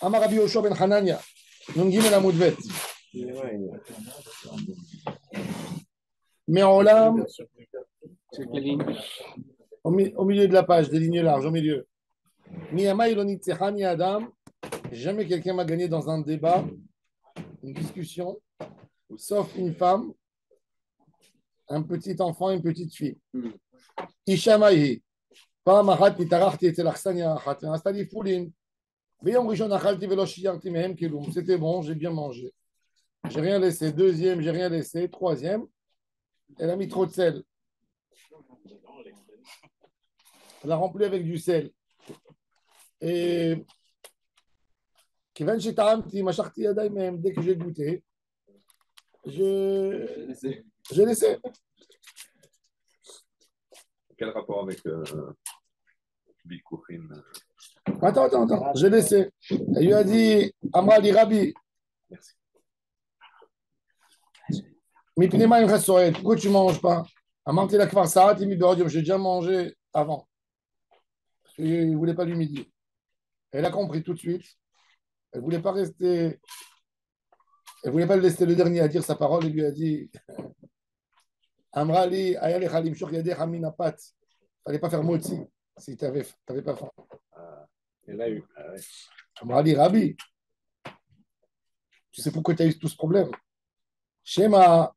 Amar Rabbi Yoshua ben Hanania, Nun Gimel Amud Bet. Me'olam, au milieu de la page, des lignes larges, au milieu. Miyama Iloni Tsechani Adam, jamais quelqu'un m'a gagné dans un débat, une discussion, sauf une femme, un petit enfant, une petite fille. Ishamaï, pas Mahat Nitarachti et Telachsania, installé Foulin. C'était bon, j'ai bien mangé. J'ai rien laissé. Deuxième, j'ai rien laissé. Troisième, elle a mis trop de sel. Elle a rempli avec du sel. Et dès que j'ai goûté, j'ai laissé. Quel rapport avec Bikurim? Attends. J'ai laissé. Elle lui a dit, Amali Rabbi. Merci. Pourquoi tu ne manges pas? Amarti la Kvarsat, il me j'ai déjà mangé avant. Il ne voulait pas l'humilier. Elle a compris tout de suite. Elle ne voulait pas rester. Elle ne voulait pas le laisser le dernier à dire sa parole. Il lui a dit Amrali, Ayale Khalim, Shokhyade Haminapat. Il ne fallait pas faire moti si tu n'avais pas faim. Elle a eu. Amrali, Rabbi, tu sais pourquoi tu as eu tout ce problème? Shema,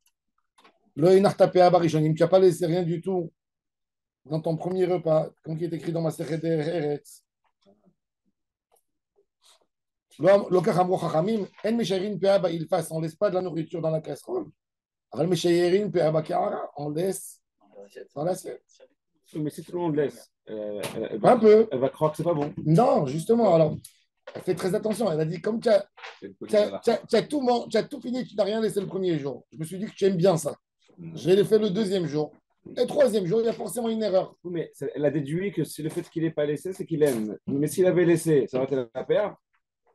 Loïnartapé Abarishonim, tu n'as pas laissé rien du tout dans ton premier repas, comme qui est écrit dans ma Sechet Eretz. On ne laisse pas de la nourriture dans la casserole. On laisse dans l'assiette. Mais si tout le monde laisse, Un peu. Elle va croire que c'est pas bon. Non, justement. Alors, elle fait très attention. Elle a dit, comme tu as tout fini, tu n'as rien laissé le premier jour. Je me suis dit que tu aimes bien ça. J'ai fait le deuxième jour. Et le troisième jour, il y a forcément une erreur. Oui, mais elle a déduit que si le fait qu'il n'ait pas laissé, c'est qu'il aime. Mais s'il avait laissé, ça aurait été la paire.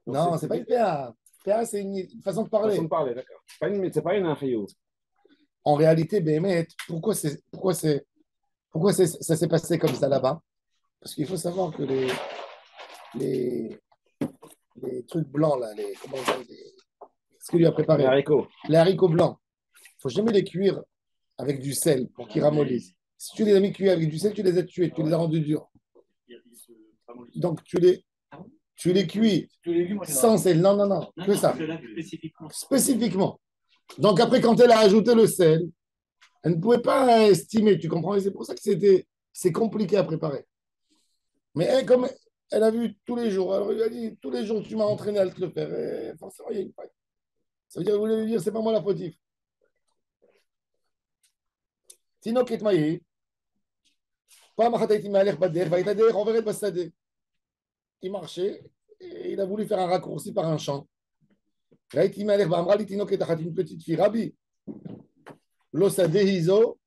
Non, c'est pas une PA. PA, c'est une façon de parler. Façon de parler, d'accord. C'est pas une infrio. En réalité, Béhémet, pourquoi ça s'est passé comme ça là-bas? Parce qu'il faut savoir que les trucs blancs, là, ce qu'il lui a préparé. Les haricots blancs. Il ne faut jamais les cuire avec du sel pour qu'ils ramollissent. Si tu les as mis cuits avec du sel, tu les as tués, tu les as rendus durs. Donc, tu les cuis sans sel. Non, que ça. Spécifiquement. Donc après, quand elle a ajouté le sel, elle ne pouvait pas estimer, tu comprends? Et c'est pour ça que c'est compliqué à préparer. Mais elle, comme elle a vu tous les jours, alors elle lui a dit, tous les jours, tu m'as entraîné à te le faire. Et forcément, il y a une faille. Ça veut dire, vous voulez lui dire, c'est pas moi la fautive. Tino Ketmaï, il marchait et il a voulu faire un raccourci par un champ. Une petite fille, Rabbi, l'osadehizo,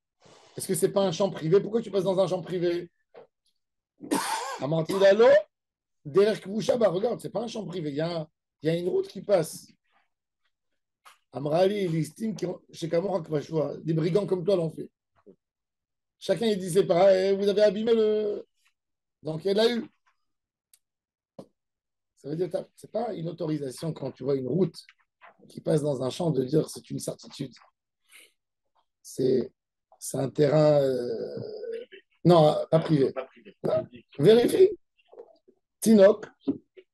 est-ce que c'est pas un champ privé? Pourquoi tu passes dans un champ privé? Amantilalo, derrière Kvushaba, regarde, c'est pas un champ privé, il y a une route qui passe. Amrali, il estime que chez Kamorak Vachua, des brigands comme toi l'ont fait. Chacun il dit c'est pareil, vous avez abîmé le. Donc elle a eu. Ça veut dire que c'est pas une autorisation quand tu vois une route qui passe dans un champ de dire c'est une certitude. C'est un terrain. Non, pas privé. Vérifie. Tinok,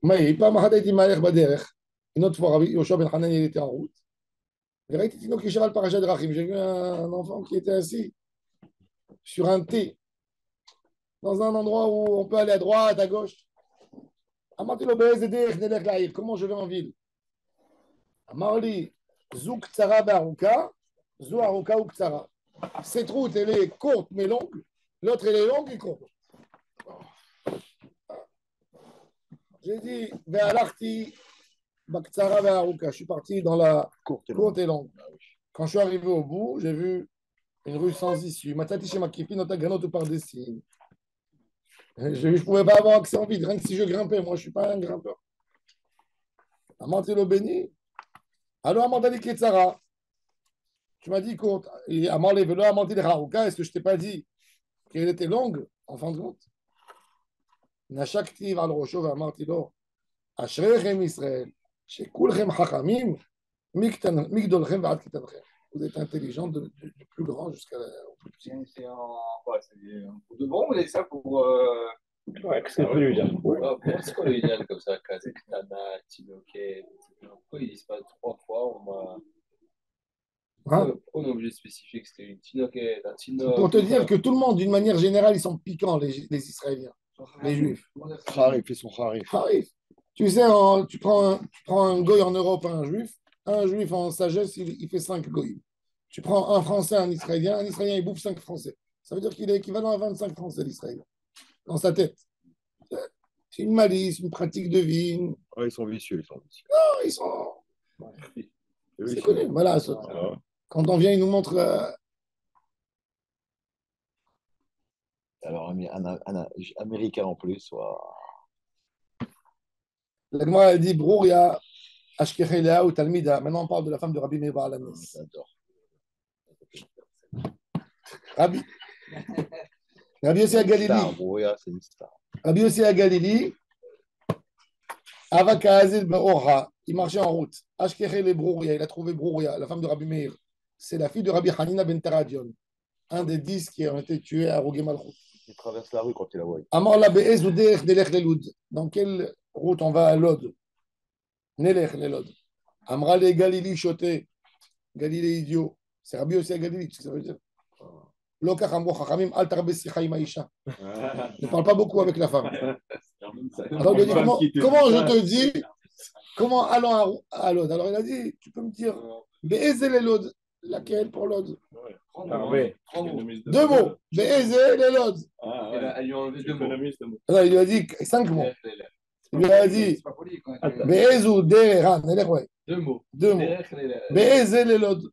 Maï, pas Mahadaiti Malek Baderech. Une autre fois, Yoshua Ben Hanan, il était en route. J'ai vu un enfant qui était assis sur un thé, dans un endroit où on peut aller à droite, à gauche. Comment je vais en ville? Amarli, Zouk Tsara Baruka, Zouaruka ou Tsara. Cette route, elle est courte mais longue. L'autre, elle est longue et courte. J'ai dit, Ve'alarti, Baktsara Baruka. Je suis parti dans la courte et longue. Quand je suis arrivé au bout, j'ai vu une rue sans issue. Matati chez Makipi, nota granote par des signes. Je ne pouvais pas avoir accès en vide, rien que si je grimpais. Moi, je ne suis pas un grimpeur. Amantilo béni. Alors, Amantali Ketsara. Tu m'as dit courte. Et Amantali Velo, Amantali Haruka. Est-ce que je ne t'ai pas dit qu'elle était longue, en fin de compte? Nachaktiv al Rocho, Amantilo. Ashrechem Israël, Shekulchem Chachamim, Migdolchem V'ad Ketanchem. Vous êtes intelligents du plus grand au plus petit. C'est quoi? C'est pour de bon, mais ça pour. Ouais, qu'est-ce qu'on peut lui dire? Pourquoi c'est quoi le idéal comme ça? Kazakhstana, Tinoké, pourquoi ils disent pas 3 fois? Hein? Pourquoi on est obligé de spécifier que c'était une Tinoké, un Tino? Pour te dire que tout le monde, d'une manière générale, ils sont piquants, les Israéliens, les Juifs. Harif, ils sont Harif. Harif. Tu sais, tu prends un goy en Europe, un juif en sagesse, il fait 5 goyim. Tu prends un Français, un Israélien, il bouffe 5 Français. Ça veut dire qu'il est équivalent à 25 Français, l'Israélien, dans sa tête. C'est une malice, une pratique de vie. Ouais, ils sont vicieux, ils sont vicieux. Non, ils sont. C'est connu. Voilà. Ah, Quand on vient, il nous montre. Alors, un américain en plus, soit. La Gemara dit Brouria, Ashkechelea ou Talmida. Maintenant, on parle de la femme de Rabbi Meir Baal Hanan. J'adore. Rabbi Yossi à Galilée. Star, Brouya, c'est une star. Rabbi Yossi à Galilée. Avakazil Be'orha. Il marchait en route. Ashkechele Brouria. Il a trouvé Brouria, la femme de Rabbi Meir. C'est la fille de Rabbi Hanina ben Taradion, un des 10 qui ont été tués à Rogé Malchut. Il traverse la rue quand il la voit. Amar la Be'ez ou Derech Delech Leloud. Dans quelle route on va à Lod? Nelech Lelod. Amra le Galilée choté. Galilée idiot. C'est Rabbi Yossi à Galilée, tu sais ce que ça veut dire? Lokach Amro Chachamim Al Tarbe Sicha Im Haïcha. Ne parle pas beaucoup avec la femme. Alors il a dit, comment je te dis, comment allons à Lod? Alors il a dit, tu peux me dire, Be'ez Lelod. Laquelle pour Lod? Deux mots. Be'ez Lelod. Elle lui a enlevé 2 mots. Alors, il lui a dit 5 mots. Il lui a dit C'est pas poli quand Be'ez ou Deran. 2 mots. 2 mots. Be'ez Lelod.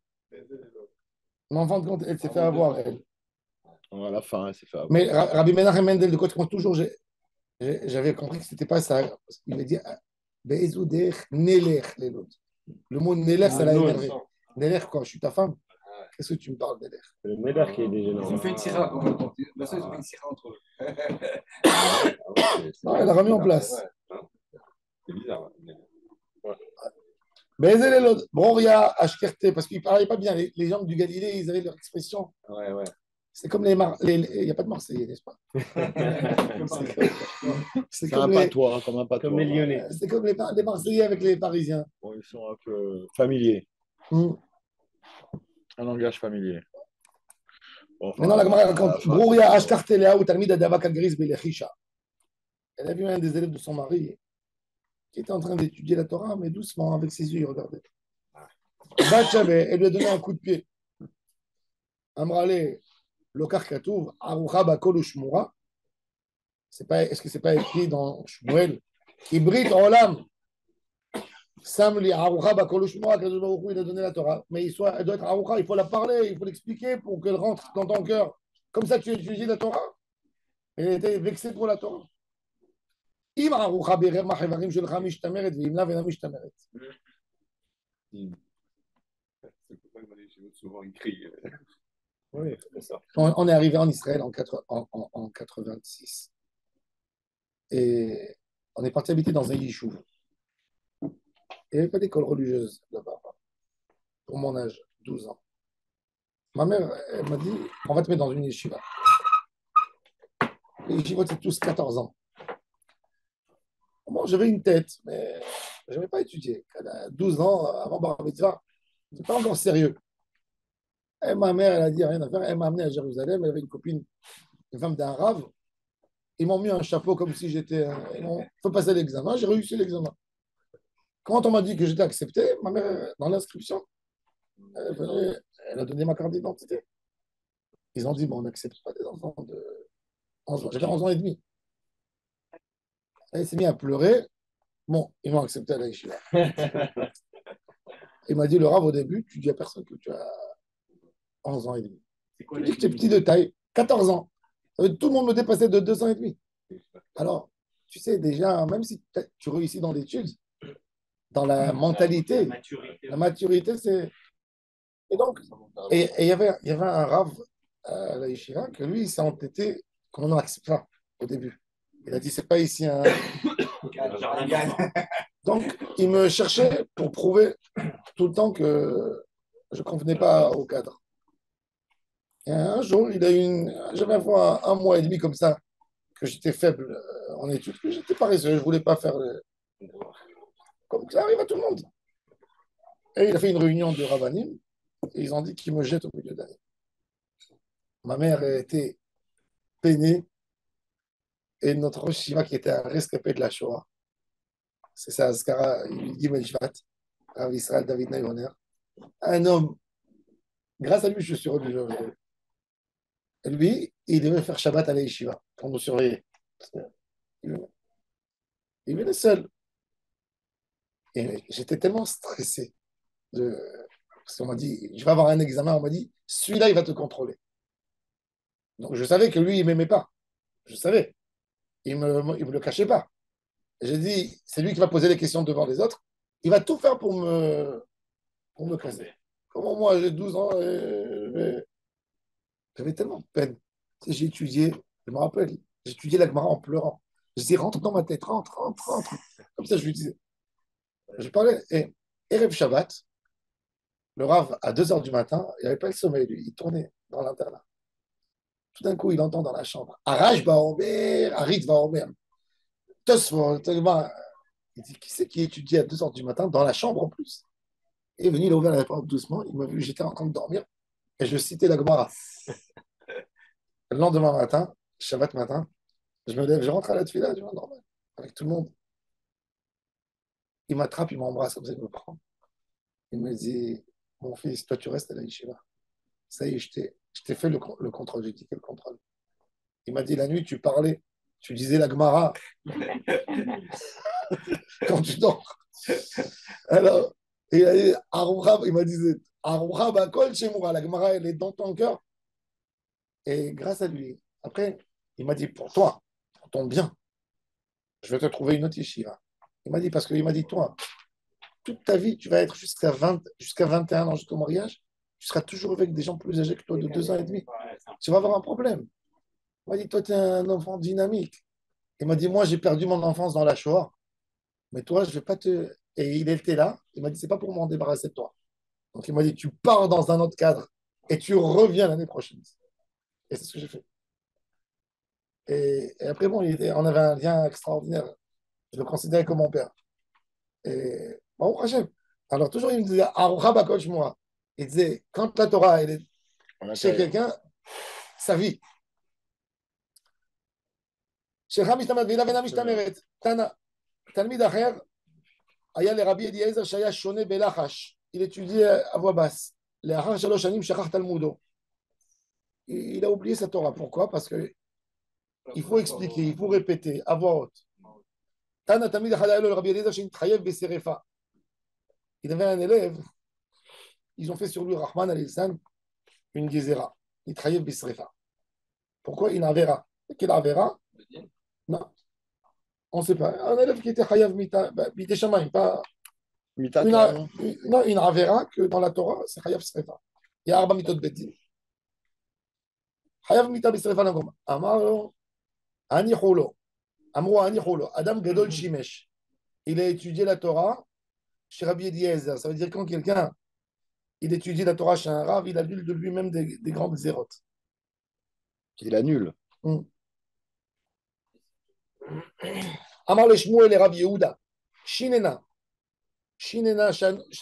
Mais en fin de compte, elle s'est fait avoir, elle. à la fin, c'est fait avoir. Mais Rabbi Menachem Mendel, de quoi toujours, j'avais compris que ce n'était pas ça. Il m'a dit Be'ez ou Derech Nelech Lelod. Le mot Nelech, ça l'a énervé. Nelech, quoi, je suis ta femme. Qu'est-ce que tu me parles, Nelech? C'est le Médard qui est déjà ils ont fait une sira quand même. Ils ont fait une sira entre eux. Non, elle a remis en place. C'est bizarre. Be'ez Lelod. Broria, Ashkerte, parce qu'ils ne parlaient pas bien. Les gens du Galilée, ils avaient leur expression. Ouais, ouais. C'est comme il n'y a pas de Marseillais, n'est-ce pas? C'est C'est un patois, comme un patois. Comme les Lyonnais. C'est comme les Marseillais avec les Parisiens. Bon, ils sont un peu familiers, un langage familier. Bon, enfin, Maintenant, la Gemara raconte Brouria Ashkartelea ou Talmid Adavak Agris Belechisha. Elle a vu un des élèves de son mari qui était en train d'étudier la Torah, mais doucement, avec ses yeux, il regardait. Batchaveh, elle lui a donné un coup de pied. Amrale, Lokar Katouv, Arucha Bakol Shmura. Est-ce que ce n'est pas écrit dans Shmuel? Ibrit Olam. Samli Arucha Bakol Shmura, il a donné la Torah. Mais elle doit être Arucha, il faut la parler, il faut l'expliquer pour qu'elle rentre dans ton cœur. Comme ça, tu as étudié la Torah. Elle était vexée pour la Torah. אם ערוכה ברבע החברים שלך משתמרת ואם לאו אינה משתמרת. C'est pour ça que j'ai souvent écrit. oui, c'est ça. On est arrivé en Israël en 86. Et on est parti habiter dans un yishuv. Il n'y avait pas d'école religieuse là-bas. Pour mon âge, 12 ans. Ma mère, elle m'a dit, on va te mettre dans une yeshiva. Les yeshivot, c'est tous 14 ans. Bon, j'avais une tête, mais je n'avais pas étudié. À 12 ans, avant Bar Mitzvah, je n'étais pas encore sérieux. Et ma mère, elle a dit rien à faire. Elle m'a amené à Jérusalem. Elle avait une copine, une femme d'un rave. Ils m'ont mis un chapeau comme si j'étais. Il faut passer l'examen. J'ai réussi l'examen. Quand on m'a dit que j'étais accepté, ma mère, dans l'inscription, elle a donné ma carte d'identité. Ils ont dit bon, on n'accepte pas des enfants de 11 ans. J'avais 11 ans et demi. Elle s'est mise à pleurer. Bon, ils m'ont accepté à la yeshiva. Il m'a dit, le Rav, au début, tu dis à personne que tu as 11 ans et demi. Tu dis que tu es petit de taille, 14 ans. Tout le monde me dépassait de 2 ans et demi. Alors, tu sais, déjà, même si tu réussis dans l'étude, dans la mentalité, la maturité, c'est... Et donc, il y avait un Rav à la yeshiva que lui, il s'est entêté qu'on n'en accepte pas au début. Il a dit, c'est pas ici un Donc, il me cherchait pour prouver tout le temps que je ne convenais pas au cadre. Et un jour, j'avais un mois et demi comme ça, que j'étais faible en études, que j'étais paresseux, je ne voulais pas faire comme ça arrive à tout le monde. Et il a fait une réunion de Rabbanim, et ils ont dit qu'ils me jettent au milieu d'année. Ma mère était peinée, et notre Rosh Shiva, qui était un rescapé de la Shoah, c'est ça, Azkara Gimel Shvat, Rav Israël David Nayoner, un homme, grâce à lui, je suis revenu. Lui, il devait faire Shabbat à la Yeshiva, pour nous surveiller. Il venait seul. Et j'étais tellement stressé. Parce qu'on m'a dit, je vais avoir un examen, on m'a dit, celui-là, il va te contrôler. Donc je savais que lui, il ne m'aimait pas. Je savais. Il me le cachait pas. J'ai dit, c'est lui qui va poser les questions devant les autres. Il va tout faire pour me casser. Comment moi, j'ai 12 ans, j'avais tellement de peine. Tu sais, j'ai étudié, je me rappelle, j'ai étudié la Gemara en pleurant. Je dis, rentre dans ma tête, rentre, rentre, rentre. Comme ça, je lui disais. Je parlais, et Erev Shabbat, le Rav, à 2 heures du matin, il n'avait pas le sommeil, lui, il tournait dans l'internat. Tout d'un coup, il entend dans la chambre, Arash Baomer, Harit Baomer. Tosfot, tellement. Il dit, qui c'est qui étudie à 2 heures du matin dans la chambre en plus? Il est venu, il a ouvert la porte doucement, il m'a vu, j'étais en train de dormir, et je citais la Gemara. Le lendemain matin, Shabbat matin, je me lève, je rentre à la tefila, je vois normal, avec tout le monde. Il m'attrape, il m'embrasse, comme ça, il me prend. Il me dit, mon fils, toi, tu restes à la yeshiva. Ça y est, je t'ai fait le contrôle. J'ai dit, quel contrôle? Il m'a dit, la nuit, tu parlais, tu disais la Gemara quand tu dors. Alors, il a dit, il m'a dit, Arouha Bakol Shemura, la Gemara, elle est dans ton cœur. Et grâce à lui, après, il m'a dit, pour toi, pour ton bien, je vais te trouver une autre yeshiva. Il m'a dit, parce qu'il m'a dit, toi, toute ta vie, tu vas être jusqu'à 21 ans, jusqu'au mariage, tu seras toujours avec des gens plus âgés que toi de 2 ans et demi. Tu vas avoir un problème. Il m'a dit, toi, tu es un enfant dynamique. Il m'a dit, moi, j'ai perdu mon enfance dans la Shoah, mais toi, je ne vais pas te. Et il était là, il m'a dit, c'est pas pour m'en débarrasser de toi. Donc, il m'a dit, tu pars dans un autre cadre et tu reviens l'année prochaine. Et c'est ce que j'ai fait. Et après, bon, on avait un lien extraordinaire. Je le considérais comme mon père. Et bon, Hachem. Alors, toujours, il me disait, Aroucha Bakosh moi. Il disait, quand la Torah elle est chez quelqu'un, ça vit. Chez Hamistamad, Vila Vena Mishtameret, Tana, Talmid Acher, Aya le Rabbi Eliezer, Shaya Shone Belachash. Il étudiait à voix basse. Les Achar Shalosh Shanim, Shachar Talmudo. Il a oublié sa Torah. Pourquoi? Parce que il faut expliquer, il faut répéter à voix haute. Tana Talmid Acher, le Rabbi Eliezer, Shin Trayev Beserefa. Il avait un élève, ils ont fait sur lui, Rahman al-Islam, une gezera. Il Trayev Beserefa. Pourquoi il n'avera? Quel avera? Non, on ne sait pas. Un élève qui était Chayav Mita, Mita Shamaim, pas. Mita, Non, il n'avera que dans la Torah, c'est Chayav Srefa. Il y a Arba Mitot Betin. Chayav Mita Besrefa Nagoma. Amaro, Ani Cholo. Amro Ani Cholo. Adam Gadol Shimesh. Il a étudié la Torah chez Rabbi Eliezer. Ça veut dire quand quelqu'un il étudie la Torah chez un Rav, il annule de lui-même des grandes zérotes. il annule. Amar le Shmuel et Rabbi Yehuda. Shinena. Shinena.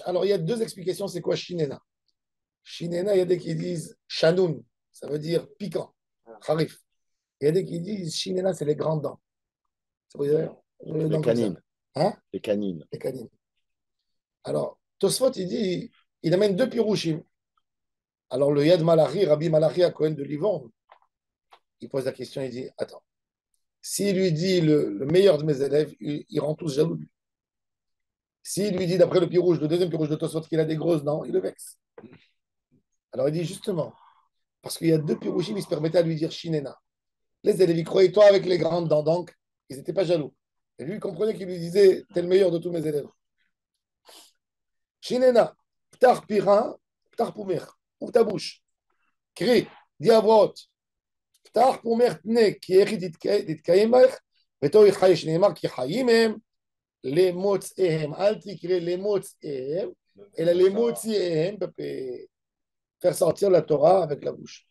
Alors, il y a 2 explications. C'est quoi Shinena? Shinena, il y a des qui disent Shanoun. Ça veut dire piquant. Harif. Il y a des qui disent Shinena, c'est les grandes dents. Ça veut dire Les canines. Hein? Les canines. Les canines. Alors, Tosfot, il dit, il amène 2 pirouchim. Alors, le Yad Malachi, Rabbi Malachi à Cohen de Livon, il pose la question, il dit, attends, s'il lui dit le meilleur de mes élèves, il rend tous jaloux de lui. S'il lui dit, d'après le pirouche, le deuxième pirouche de Tosfot, qu'il a des grosses dents, il le vexe. Alors, il dit, justement, parce qu'il y a 2 pirouchim, il se permettait à lui dire Shinena. Les élèves, ils croyaient, toi, avec les grandes dents, donc, ils n'étaient pas jaloux. Et lui, il comprenait qu'il lui disait, t'es le meilleur de tous mes élèves. Shinena, ptar pira, ptar poumer, ouvre ta bouche. Crie, dis à voix haute. Ptar poumer tne, qui est dit kaimach, בתור יחי שנאמר כי חיים הם למוצאיהם, אל תקרא למוצאיהם, אלא למוציאיהם בפה. Faire sortir la Torah avec la bouche.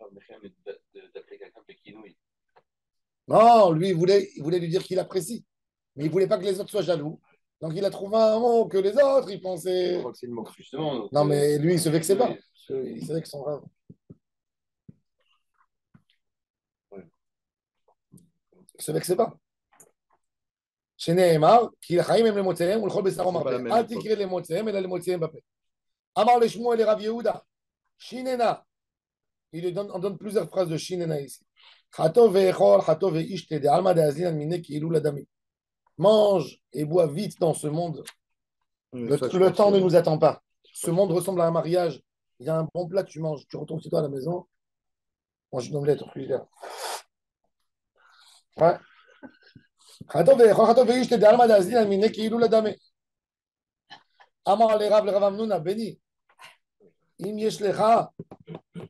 D'appeler quelqu'un de Kinouï. Non, lui, il voulait lui dire qu'il apprécie. Mais il ne voulait pas que les autres soient jaloux. Donc il a trouvé un mot que les autres, ils Je pensaient. crois que c'est une moquerie. Justement. Donc, Non, mais lui, il se vexait pas. oui. Il savait que son rêve. Il se vexait pas. שנאמר, כי לחיים הם למוצאיהם ולכל בשרו מרפא. אל תקרא למוצאיהם, אלא למוצאיהם בפה. אמר לשמואל לרב יהודה, שיננה. On donne plusieurs phrases de shinena ici. Chato ve'echol, chato ve'ishte, de alma de azlin miné ki ilou l'adami. Mange et bois vite dans ce monde. Le temps ne nous attend pas. Ce monde ressemble à un mariage. Il y a un bon plat que tu manges. Tu retournes chez toi à la maison. Mange une omelette au frigidaire. Ouais. Chato ve'echol, chato ve'ishte, de alma de azlin miné ki ilou l'adami. Amar le Rav Amnouna, béni. Im yesh lecha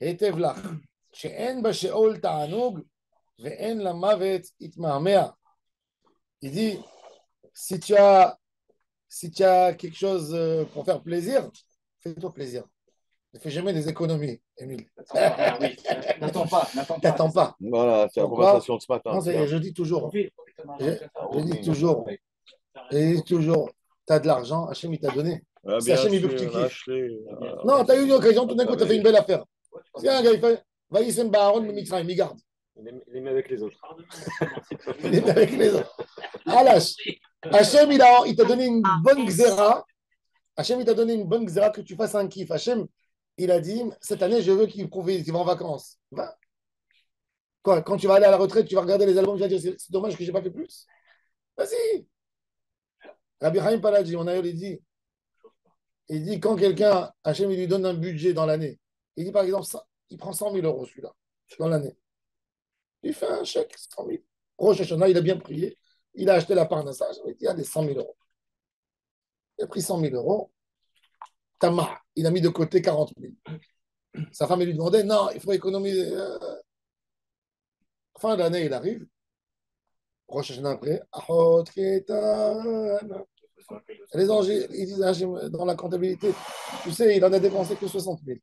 היטב לך, שאין בשאול תענוג ואין למוות יתמהמה. Il dit, si tu as quelque chose pour faire plaisir, fais-toi plaisir. Ne fais jamais des économies, Émile. N'attends pas. Voilà, c'est la Pourquoi? conversation de ce matin. Non, je dis toujours, tu as de l'argent, Hachem il t'a donné. Ah, Si bien Hachem il veut que tu sûr, kiffes. lâche-les. Non, tu as eu une occasion, tout d'un coup, tu as fait une belle affaire. Si un gars, il fait, Vaïsem Baharon, mais Mitzrayim, il garde. Il les met avec les autres. Il est avec les autres. Alash, Hachem, il t'a donné une bonne xéra. Hachem, il t'a donné une bonne xéra que tu fasses un kiff. Hachem, il a dit, cette année, je veux qu'il va en vacances. Va. Quoi, quand tu vas aller à la retraite, tu vas regarder les albums, tu vas dire, c'est dommage que je n'ai pas fait plus. Vas-y. Rabbi Chaim Paladji, on a dit, il dit, quand quelqu'un, Hachem, il lui donne un budget dans l'année, il dit, par exemple, il prend 100 000 euros, celui-là, dans l'année. Il fait un chèque, 100 000. Rosh Hashanah, il a bien prié. Il a acheté la parnassa. Il y a des 100 000 euros. Il a pris 100 000 euros. Tama, il a mis de côté 40 000. Sa femme lui demandait, non, il faut économiser. Fin de l'année, il arrive. Rosh Hashanah après. Ahot Ketan. Les anges, ils disent dans la comptabilité, tu sais, il en a dépensé que 60 000.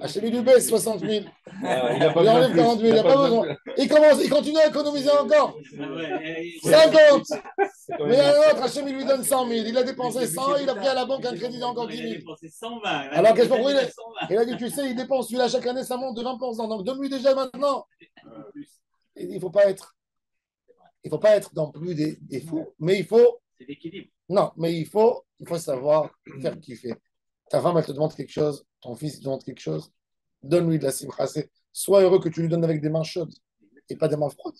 Hachem lui baisse 60 000. Il enlève 40 000, il n'a pas besoin. Il continue à économiser encore. 50. Mais un autre, Hachem, il lui donne 100 000. Il a dépensé 100, il a pris à la banque un crédit d'encore 10 000. Alors, qu'est-ce qu'on voit? Il a dit, tu sais, il dépense celui-là chaque année, ça monte de 20%. Donc, donne-lui déjà maintenant. Il dit, il ne faut pas être non plus des fous, mais il faut. C'est l'équilibre. Non, mais il faut savoir faire kiffer. Ta femme, elle te demande quelque chose, ton fils te demande quelque chose, donne-lui de la simcha. Sois heureux que tu lui donnes avec des mains chaudes et pas des mains froides.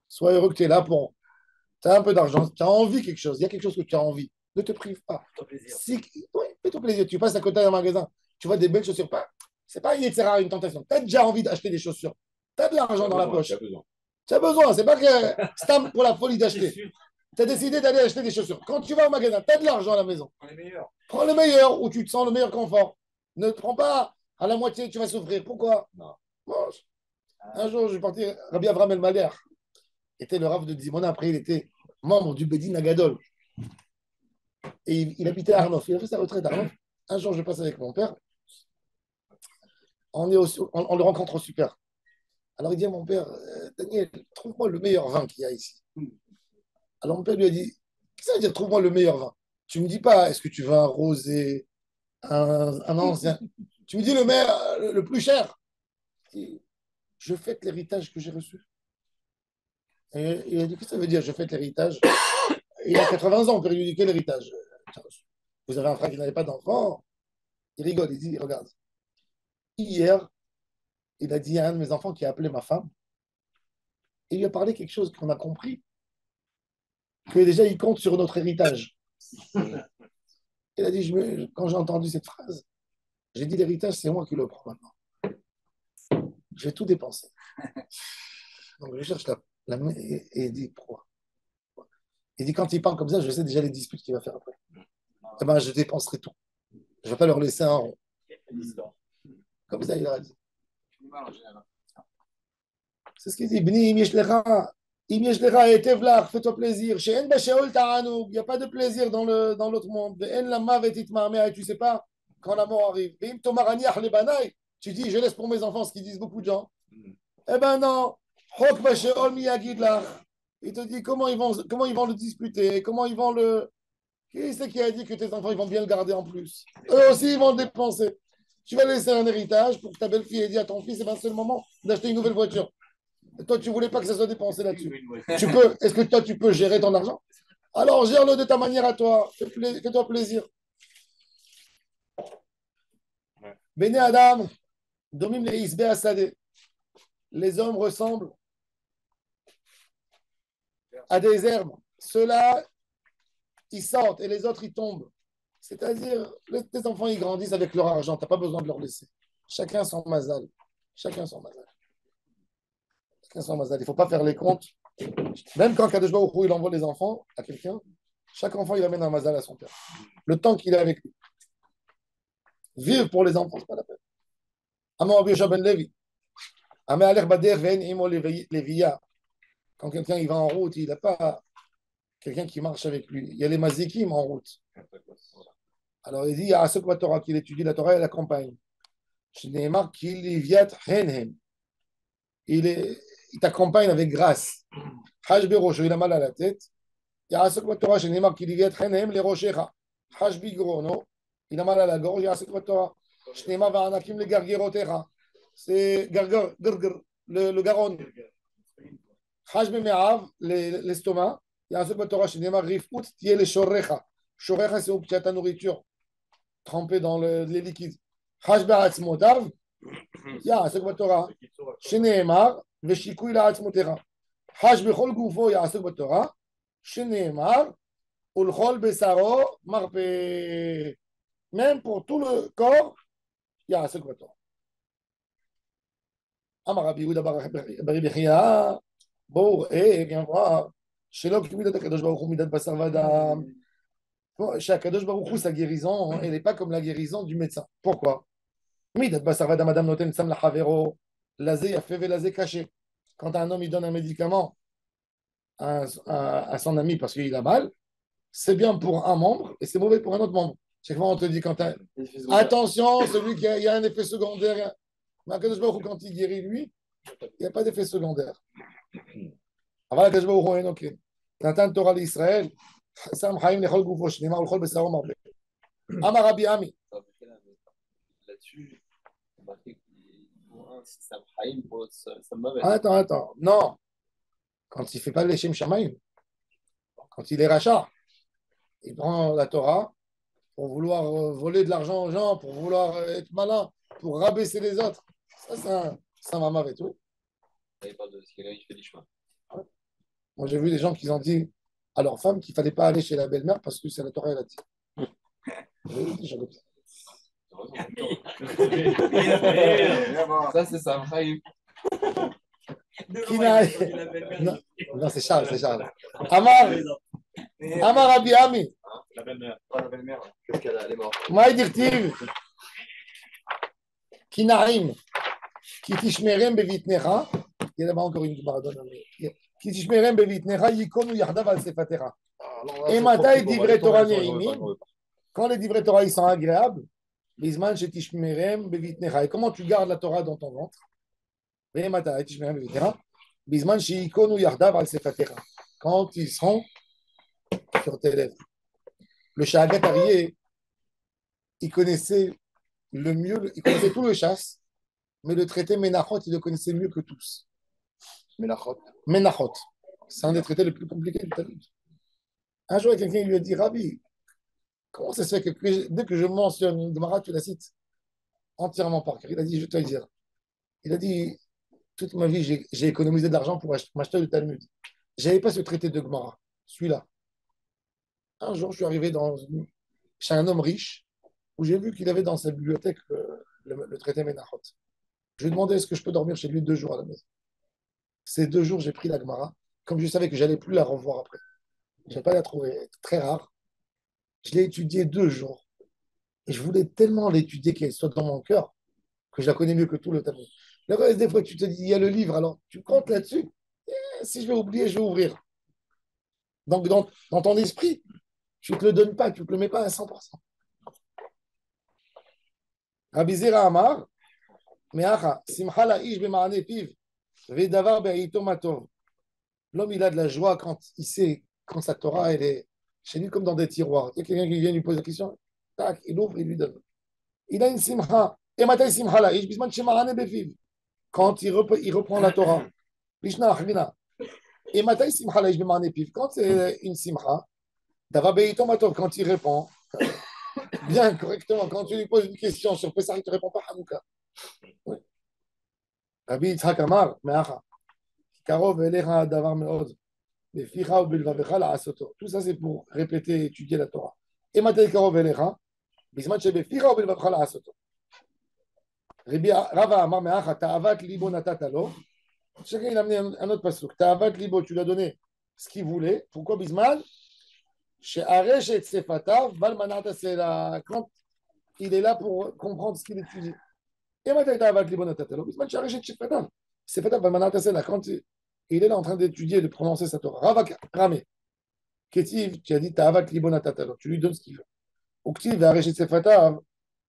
Sois heureux que tu es là pour. Tu as un peu d'argent, tu as envie de quelque chose, il y a quelque chose que tu as envie. Ne te prive pas. Fais-toi plaisir. Tu passes à côté d'un magasin, tu vois des belles chaussures. C'est pas une tentation. Tu as déjà envie d'acheter des chaussures. Tu as de l'argent dans la poche. Tu as besoin. C'est pas que c'est pour la folie d'acheter. Tu as décidé d'aller acheter des chaussures. Quand tu vas au magasin, tu as de l'argent à la maison. Prends le meilleur où tu te sens le meilleur confort. Ne te prends pas à la moitié, tu vas souffrir. Pourquoi? Non. Mange. Un jour, je suis parti, Rabbi Avram El-Maler était le Rav de Dimona. Après, il était membre du Bedin Agadol. Et il habitait à Arnof. Il a fait sa retraite à Arnof. Un jour, je passe avec mon père. On le rencontre au super. Alors, il dit à mon père, Daniel, trouve-moi le meilleur vin qu'il y a ici. Alors mon père lui a dit, qu'est-ce que ça veut dire, trouve-moi le meilleur vin? Tu ne me dis pas, est-ce que tu veux un rosé, un ancien? Tu me dis le plus cher. Je fête l'héritage que j'ai reçu. Et il a dit, qu'est-ce que ça veut dire, je fête l'héritage? Il a 80 ans, on peut lui dire, quel héritage? Vous avez un frère qui n'avait pas d'enfant? Il rigole, il dit, regarde. Hier, il a dit à un de mes enfants qui a appelé ma femme, et il lui a parlé quelque chose qu'on a compris. Que déjà, il compte sur notre héritage. Il a dit, quand j'ai entendu cette phrase, j'ai dit, l'héritage, c'est moi qui le prends maintenant. Je vais tout dépenser. Donc, je cherche et il dit, pourquoi? Il dit, quand il parle comme ça, je sais déjà les disputes qu'il va faire après. Eh ben, je dépenserai tout. Je ne vais pas leur laisser un rond. Comme ça, il a dit. C'est ce qu'il dit. Bni, Im yeshlecha etev lach, fais-toi plaisir. She'en b'sheol ta'anoug, il n'y a pas de plaisir dans l'autre monde. Ve'en la mavet itma'ameh, et tu sais pas quand la mort arrive. Ve'im tomar aniach lebanai, tu dis, je laisse pour mes enfants, ce qu'ils disent beaucoup de gens. Eh ben non, chok b'sheol miyagid lach. Il te dit comment ils vont le disputer, comment ils vont le. Qui c'est qui a dit que tes enfants ils vont bien le garder en plus? Eux aussi ils vont le dépenser. Tu vas laisser un héritage pour que ta belle-fille ait dit à ton fils, c'est le moment d'acheter une nouvelle voiture. Et toi, tu ne voulais pas que ça soit dépensé là-dessus. Est-ce que toi, tu peux gérer ton argent? Alors, gère-le de ta manière à toi. Fais-toi plaisir. Bene Adam, domim les isbe asade. Les hommes ressemblent à des herbes. Ceux-là, ils sortent et les autres, ils tombent. C'est-à-dire, tes enfants, ils grandissent avec leur argent. Tu n'as pas besoin de leur laisser. Chacun son mazal. Chacun son mazal. Chacun son mazal. Il ne faut pas faire les comptes. Même quand Kadosh Baruch Hu, il envoie les enfants à quelqu'un, chaque enfant, il amène un mazal à son père. Le temps qu'il est avec lui. Vivre pour les enfants, ce n'est pas la peine. Amon Rabbi Yoshua ben Levi. Amé Alech Bader Ven Imo Leviya. Quand quelqu'un il va en route, il n'a pas quelqu'un qui marche avec lui. Il y a les mazikim en route. Alors il dit, il y a Asok Torah qu'il étudie la Torah et la campagne. Shneimar qu'il liviat henhem. Il t'accompagne avec grâce. Haj berosho, il a mal à la tête. Il y a Asok Torah, Shneimar qu'il liviat henhem les rochecha. Haj bigrono, il a mal à la gorge. Il y a Asok Torah. Shneimar va'anakim le gargerotecha. C'est gargar, le garon. Haj bemeav, l'estomac. Il y a Asok Torah, Shneimar rifut, tiye le shorecha. Shorecha, c'est où tu as ta nourriture trempée dans les liquides. Haj be'atzmotav. Il y a Asok Torah. Shneimar, veshikui la'atzmotecha. Haj bechol gufo, il y a Asok Torah. Shneimar, ulchol besaro, marpe. Même pour tout le corps, il y a Asok Torah. Amar Rabbi Yehuda Bari Bechia. Bon, viens voir. Chez l'homme qui midat Kadosh Baruch Hu midat basar vadam. Chez Kadosh Baruch Hu, sa guérison, elle n'est pas comme la guérison du médecin. Pourquoi? Midat basar vadam adam noten sam la havero. Lazé a fait lazé caché. Quand un homme il donne un médicament à son ami parce qu'il a mal, c'est bien pour un membre et c'est mauvais pour un autre membre. Chaque fois, on te dit attention, celui qui a un effet secondaire. Mais Kadosh Baruch Hu, quand il guérit lui, il n'y a pas d'effet secondaire. Avant Kadosh Baruch Hu, ok. Natan Torah d'Israël, Sam Chaim lechol gufo, shnimar lechol besaro marbe. Amar Rabbi Ami. Là-dessus, c'est marqué pour un, c'est Sam Chaim, pour l'autre, Sam Mavet. Attends. Non. Quand il ne fait pas le Shem Shamaim, quand il est rachat, il prend la Torah pour vouloir voler de l'argent aux gens, pour vouloir être malin, pour rabaisser les autres. Ça, c'est un mamav et tout. Là, il parle de ce qu'il a, il fait du chemin. Moi, j'ai vu des gens qui ont dit à leur femme qu'il ne fallait pas aller chez la belle-mère parce que c'est la Torah, elle a dit. Ça, c'est Sam Chaim. Non, c'est Charles. Amar Rabbi Ami. La belle-mère. Pas la belle-mère. Qu'est-ce qu'elle a? Elle est morte. Maï dirtiv. Kinaim. Ki tishmerem bevitnecha. Il y a là-bas encore une pardonne. Ki tishmerem bevitnecha yikonu yahdav al sefatera. Et matai divrei Torah neimim. Quand les divrei Torah ils sont agréables, bisman chez tishmerem bevitnecha. Et comment tu gardes la Torah dans ton ventre? Et matai tishmerem bevitnecha. Bisman chez yikonu yahdav al sefatera. Quand ils seront sur tes lèvres. Le Shahagat Arié, il connaissait le mieux, il connaissait tout le chasse, mais le traité Menachot, il le connaissait mieux que tous. Menachot. C'est un des traités les plus compliqués du Talmud. Un jour, quelqu'un lui a dit, Rabbi, comment ça se fait que dès que je mentionne une Gemara, tu la cites entièrement par cœur? Il a dit, je te le dire. Il a dit, toute ma vie, j'ai économisé de l'argent pour m'acheter le Talmud. Je n'avais pas ce traité de Gemara, celui-là. Un jour, je suis arrivé chez un homme riche où j'ai vu qu'il avait dans sa bibliothèque le traité Menachot. Je lui ai demandé est-ce que je peux dormir chez lui 2 jours à la maison. Ces 2 jours, j'ai pris la Gemara. Comme je savais que je n'allais plus la revoir après. Je n'allais pas la trouver, très rare. Je l'ai étudiée 2 jours. Et je voulais tellement l'étudier qu'elle soit dans mon cœur que je la connais mieux que tout le Talmud. Le reste des fois, tu te dis, il y a le livre, alors tu comptes là-dessus. si je vais oublier, je vais ouvrir. Donc, dans ton esprit, tu ne te le donnes pas, tu ne te le mets pas à 100%. Rabbi Zera Amar, Meacha, Simcha la'ish b'ma'ane piv, ve'davar be'ayito matov. L'homme, il a de la joie quand il sait, quand sa Torah, elle est chez lui comme dans des tiroirs. Il y a quelqu'un qui vient lui poser la question, tac, il ouvre, il lui donne. Il a une simcha. Et matai simcha la'ish, bisman shema'ane be'fiv. Quand il reprend la Torah. Lishna achvina. Et matai simcha la'ish b'ma'ane piv. Quand c'est une simcha, davar be'ayito matov, quand il répond, bien, correctement. Quand tu lui poses une question sur Pessah, il ne te répond pas Hanouka. Oui. Rabbi Yitzhak Amar, Me'acha, Karov Elecha Davar Me'od, Beficha ou Bilvavecha La'asoto. Tout ça, c'est pour répéter et étudier la Torah. Et Matei Karov Elecha, Bisman Shebeficha ou Bilvavecha La'asoto. Rabbi Rava Amar Me'acha, Ta'avat Libo Natatalo. Chacun, il a amené un autre passouk. Ta'avat Libo, tu lui as donné ce qu'il voulait. Pourquoi Bisman? Chez Aresh et Sefatav, Balmanata, c'est la. Quand il est là pour comprendre ce qu'il étudie. Et maintenant, il a Libon Natatalo. Bisman chez Aresh et Sefatav. Sefatav, Balmanata, c'est là. Quand il est là en train d'étudier et de prononcer sa Torah. Ravak Ramé. Ketiv, tu as dit Ta'avat Libon Natatalo. Tu lui donnes ce qu'il veut. Uktiv, Aresh et Sefatav,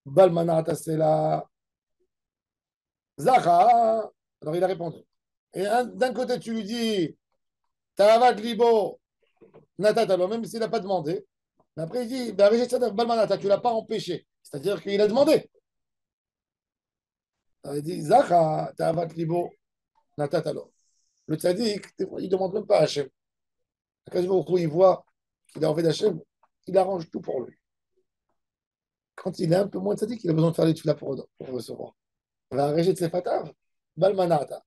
Balmanata, c'est la. Zacha. Alors il a répondu. Et d'un côté, tu lui dis Ta'avat Libo Natatalo, même s'il n'a pas demandé. Mais après, il dit, Balmanata, tu ne l'as pas empêché. C'est-à-dire qu'il a demandé. Il dit, Zacha, ta'avat libo, natatalo. Le tzaddik, il ne demande même pas à Hachem. Quand il voit qu'il a envie d'Hachem, il arrange tout pour lui. Quand il est un peu moins tzaddik, il a besoin de faire les tefillah pour recevoir. Il va arranger de ses fatav, Balmanata.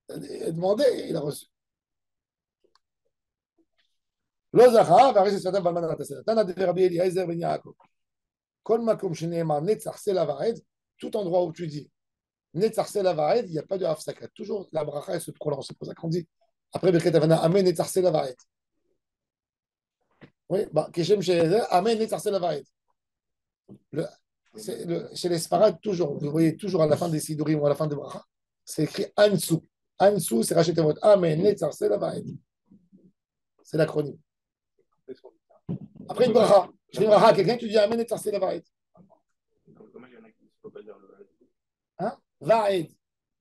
Il a demandé et il a reçu. לא זכה, והרי ששפתיו באלמנה תעשה. תנא דרבי אליעזר בן יעקב. כל מקום שנאמר נצח סלע ועד, tout endroit où tu dis נצח סלע ועד, il n'y a pas de הפסקה. Toujours la bracha elle se prolonge. C'est pour ça qu'on dit après ברכת הבנה, אמן נצח סלע ועד. Oui, כשם שזה, אמן נצח סלע ועד. Chez les Sfarad, toujours, vous voyez toujours à la fin des Sidurim ou à la fin des bracha, c'est écrit Ansu. Ansu, c'est racheté votre amen netzar sela va'ed. C'est l'acronyme. Après une bracha, je fais une bracha à quelqu'un, tu dis Amen et Tarsé la Vaed. Hein? Vaed.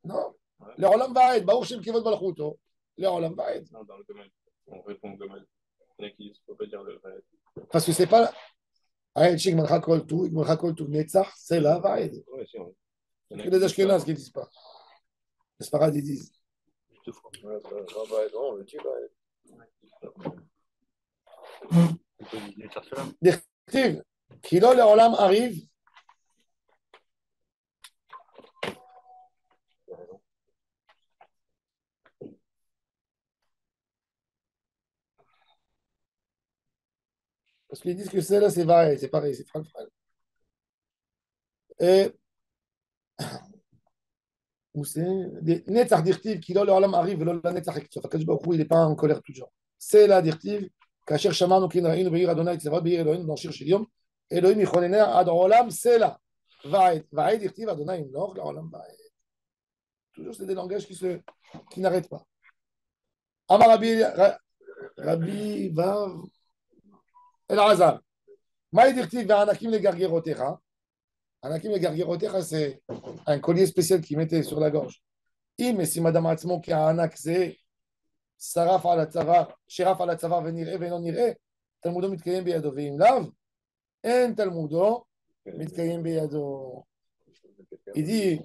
Non. Le Olam Vaed. Baruch Shem Kevod Malchuto. Le Olam Vaed. Non, dans le domaine. On répond au domaine. Il y en a qui ne peuvent pas dire le Vaed. Parce que c'est pas. Aïe, Chik Malcha Kol Tu, Malcha Kol Tu, Netzach, c'est la Vaed. Oui, si. Il y a que les Ashkenazes qui ne disent pas. Les Sfarad, ils disent. Non, le tube, Directive. Kilo le Olam arrive. Parce qu'ils disent que c'est là, c'est vague, c'est pareil, c'est fral. Et où c'est Netzach directive, Kilo le Olam arrive, le Netzach Ektif. Akadosh Baruch Hu, il n'est pas en colère toujours. C'est la directive. כאשר שמענו כי ראינו בעיר אדוני צבאות בעיר אלוהים בנשיר של יום אלוהים יכוננה עד עולם סלע ועד ועד יכתיב אדוני ימלוך לעולם ועד. toujours c'est des langages qui n'arrêtent pas. אמר רבי ו' אלעזר מה דכתיב והענקים לגרגרותיך. ענקים לגרגרותיך c'est un collier spécial qu'il mettait sur la gorge. אם משים אדם עצמו כענק זה שרף על הצוואר, שרף על הצוואר ונראה ואינו נראה, תלמודו מתקיים בידו, ואם לאו, אין תלמודו מתקיים בידו. Il dit,